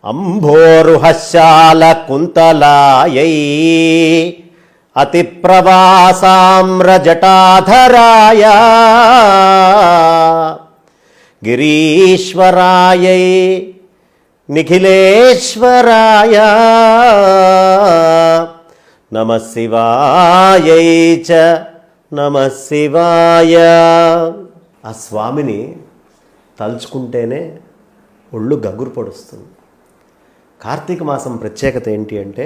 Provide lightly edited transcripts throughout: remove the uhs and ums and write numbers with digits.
అంభోరుహశాల కుంతలాయై అతిప్రవాసామ్రజటాధరాయ గిరీశ్వరాయై నిఖిలేశ్వరాయ నమః శివాయై చ నమః శివాయ. ఆ స్వామిని తలుచుకుంటేనే ఒళ్ళు గగురు పొడుస్తుంది. కార్తీక మాసం ప్రత్యేకత ఏంటి అంటే,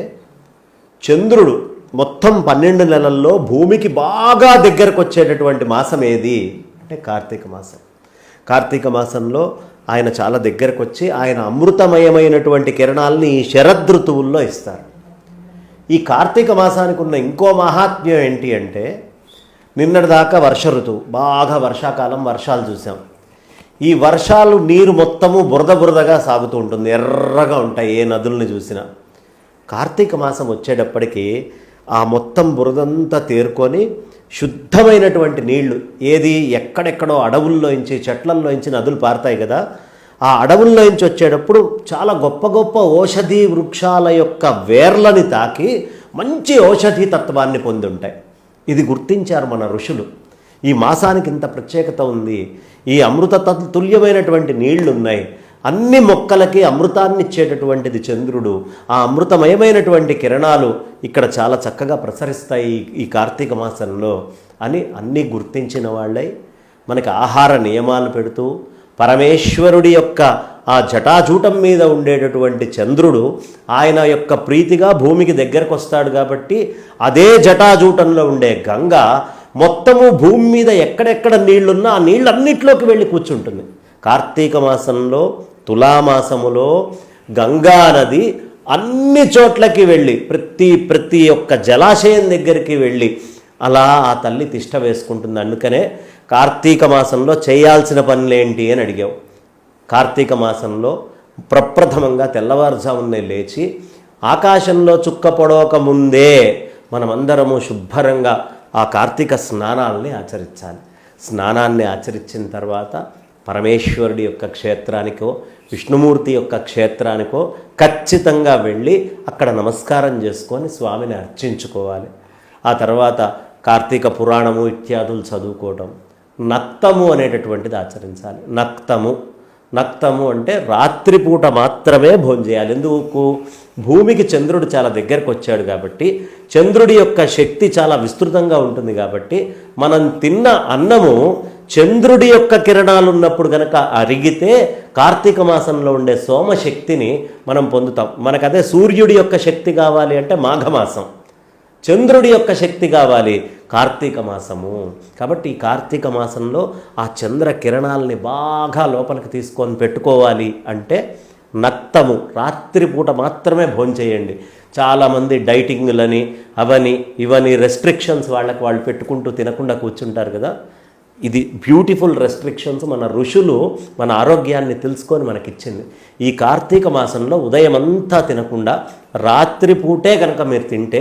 చంద్రుడు మొత్తం 12 నెలల్లో భూమికి బాగా దగ్గరకు వచ్చేటటువంటి మాసం ఏది అంటే కార్తీక మాసం. కార్తీక మాసంలో ఆయన చాలా దగ్గరకు వచ్చి ఆయన అమృతమయమైనటువంటి కిరణాలని ఈ శరదృతువుల్లో ఇస్తారు. ఈ కార్తీక మాసానికి ఉన్న ఇంకో మహాత్మ్యం ఏంటి అంటే, నిన్నటిదాకా వర్ష ఋతువు, బాగా వర్షాకాలం, వర్షాలు చూసాం. ఈ వర్షాలు నీరు మొత్తము బురదగా సాగుతూ ఉంటుంది, ఎర్రగా ఉంటాయి ఏ నదుల్ని చూసినా. కార్తీక మాసం వచ్చేటప్పటికి ఆ మొత్తం బురదంతా తేరుకొని శుద్ధమైనటువంటి నీళ్లు, ఏది ఎక్కడెక్కడో అడవుల్లోంచి చెట్లల్లోంచి నదులు పారుతాయి కదా, ఆ అడవుల్లోంచి వచ్చేటప్పుడు చాలా గొప్ప గొప్ప ఔషధీ వృక్షాల యొక్క వేర్లని తాకి మంచి ఔషధీ తత్వాన్ని పొంది ఉంటాయి. ఇది గుర్తించారు మన ఋషులు. ఈ మాసానికి ఇంత ప్రత్యేకత ఉంది. ఈ అమృత తుల్యమైనటువంటి నీళ్లు ఉన్నాయి. అన్ని మొక్కలకి అమృతాన్ని ఇచ్చేటటువంటిది చంద్రుడు. ఆ అమృతమయమైనటువంటి కిరణాలు ఇక్కడ చాలా చక్కగా ప్రసరిస్తాయి ఈ కార్తీక మాసంలో అని అన్నీ గుర్తించిన వాళ్ళై మనకి ఆహార నియమాలు పెడుతూ, పరమేశ్వరుడి యొక్క ఆ జటాజూటం మీద ఉండేటటువంటి చంద్రుడు ఆయన యొక్క ప్రీతిగా భూమికి దగ్గరకు వస్తాడు కాబట్టి అదే జటాజూటంలో ఉండే గంగ మొత్తము భూమి మీద ఎక్కడెక్కడ నీళ్లున్నా ఆ నీళ్ళన్నిట్లోకి వెళ్ళి కూర్చుంటుంది. కార్తీక మాసంలో, తులామాసములో గంగా నది అన్ని చోట్లకి వెళ్ళి ప్రతి ఒక్క జలాశయం దగ్గరికి వెళ్ళి అలా ఆ తల్లి తిష్ట వేసుకుంటుంది. అందుకనే కార్తీక మాసంలో చేయాల్సిన పనులేంటి అని అడిగావు. కార్తీక మాసంలో ప్రప్రథమంగా తెల్లవారుజామునే లేచి ఆకాశంలో చుక్క పొడవక ముందే మనమందరము శుభ్రంగా ఆ కార్తీక స్నానాలని ఆచరించాలి. స్నానాన్ని ఆచరించిన తర్వాత పరమేశ్వరుడి యొక్క క్షేత్రానికో విష్ణుమూర్తి యొక్క క్షేత్రానికో ఖచ్చితంగా వెళ్ళి అక్కడ నమస్కారం చేసుకొని స్వామిని అర్చించుకోవాలి. ఆ తర్వాత కార్తీక పురాణము ఇత్యాదులు చదువుకోవటం, నక్తము అనేటటువంటిది ఆచరించాలి. నక్తము అంటే రాత్రిపూట మాత్రమే భోంచేయాలి. ఎందుకు? భూమికి చంద్రుడు చాలా దగ్గరకు వచ్చాడు కాబట్టి, చంద్రుడి యొక్క శక్తి చాలా విస్తృతంగా ఉంటుంది కాబట్టి, మనం తిన్న అన్నము చంద్రుడి యొక్క కిరణాలు ఉన్నప్పుడు కనుక అరిగితే కార్తీక మాసంలో ఉండే సోమశక్తిని మనం పొందుతాం. మనకదే సూర్యుడి యొక్క శక్తి కావాలి అంటే మాఘమాసం, చంద్రుడి యొక్క శక్తి కావాలి కార్తీక మాసము. కాబట్టి ఈ కార్తీక మాసంలో ఆ చంద్ర కిరణాలని బాగా లోపలికి తీసుకొని పెట్టుకోవాలి అంటే నక్తము, రాత్రిపూట మాత్రమే భోంచేయండి. చాలామంది డైటింగ్లని అవని ఇవని రెస్ట్రిక్షన్స్ వాళ్ళు పెట్టుకుంటూ తినకుండా కూర్చుంటారు కదా. ఇది బ్యూటిఫుల్ రెస్ట్రిక్షన్స్ మన ఋషులు మన ఆరోగ్యాన్ని తెలుసుకొని మనకిచ్చింది. ఈ కార్తీక మాసంలో ఉదయం అంతా తినకుండా రాత్రిపూటే కనుక మీరు తింటే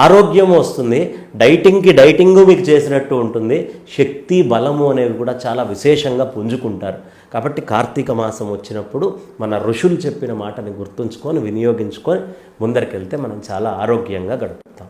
ఆరోగ్యము వస్తుంది. డైటింగు మీకు చేసినట్టు ఉంటుంది. శక్తి బలము అనేవి కూడా చాలా విశేషంగా పుంజుకుంటారు. కాబట్టి కార్తీక మాసం వచ్చినప్పుడు మన ఋషులు చెప్పిన మాటని గుర్తుంచుకొని వినియోగించుకొని ముందరికెళ్తే మనం చాలా ఆరోగ్యంగా గడుపుతాం.